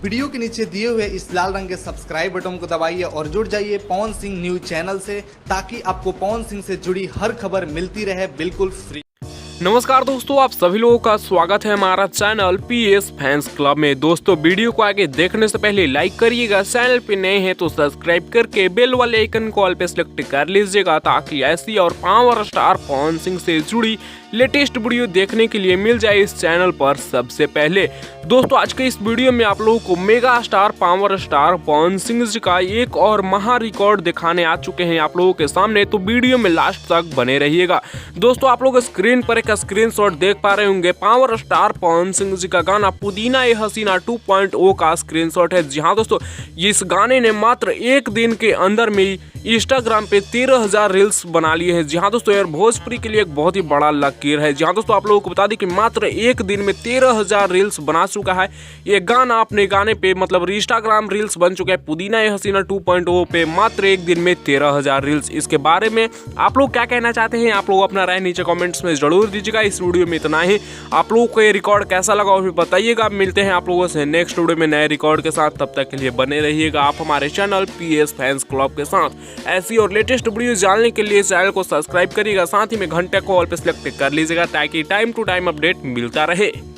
Video के नीचे दिए हुए इस लाल रंग के सब्सक्राइब बटन को दबाइए और जुड़ जाइए पवन सिंह न्यूज चैनल से, ताकि आपको पवन सिंह से जुड़ी हर खबर मिलती रहे बिल्कुल फ्री। नमस्कार दोस्तों, आप सभी लोगों का स्वागत है हमारा चैनल पीएस फैंस क्लब में। दोस्तों, वीडियो को आगे देखने से पहले लाइक करिएगा, चैनल पे नए हैं तो सब्सक्राइब करके बेल वाले आइकन को ऑल पे सेलेक्ट कर लीजिएगा, ताकि ऐसी और पावर स्टार पवन सिंह से जुड़ी लेटेस्ट वीडियो देखने के लिए मिल जाए इस चैनल पर सबसे पहले। दोस्तों, आज के इस वीडियो में आप लोगों को mega star power star Pawan Singh ji का एक और महा रिकॉर्ड दिखाने आ चुके हैं आप लोगों के सामने, तो वीडियो में लास्ट तक बने रहिएगा। दोस्तों, आप लोग स्क्रीन पर एक स्क्रीनशॉट देख पा रहे होंगे, पावर स्टार पवन सिंह जी का गाना पुदीना ए हसीना 2.0 का स्क्रीनशॉट है। जी हाँ दोस्तों, इस गाने ने मात्र एक दिन के अंदर में इंस्टाग्राम पे 13,000 रील्स बना लिए हैं। जी हाँ दोस्तों, यार भोजपुरी के लिए एक बहुत ही बड़ा लकीर है। जी हाँ दोस्तों, आप लोगों को बता दें कि मात्र एक दिन में 13,000 रील्स बना चुका है ये गाना। अपने गाने पे मतलब इंस्टाग्राम रील्स बन चुका है पुदीना ए हसीना 2.0 पे मात्र एक दिन में 13,000 रील्स। इसके बारे में आप लोग क्या कहना चाहते हैं, आप लोग अपना राय नीचे कमेंट्स में जरूर दीजिएगा। इस वीडियो में इतना ही। आप लोगों को ये रिकॉर्ड कैसा लगा वो भी बताइएगा। मिलते हैं आप लोगों से नेक्स्ट वीडियो में नए रिकॉर्ड के साथ, तब तक के लिए बने रहिएगा आप हमारे चैनल पीएस फैंस क्लब के साथ। ऐसी और लेटेस्ट वीडियो जानने के लिए चैनल को सब्सक्राइब करिएगा, साथ ही में घंटे को ऑल पे सेलेक्ट कर लीजिएगा, ताकि टाइम टू टाइम अपडेट मिलता रहे।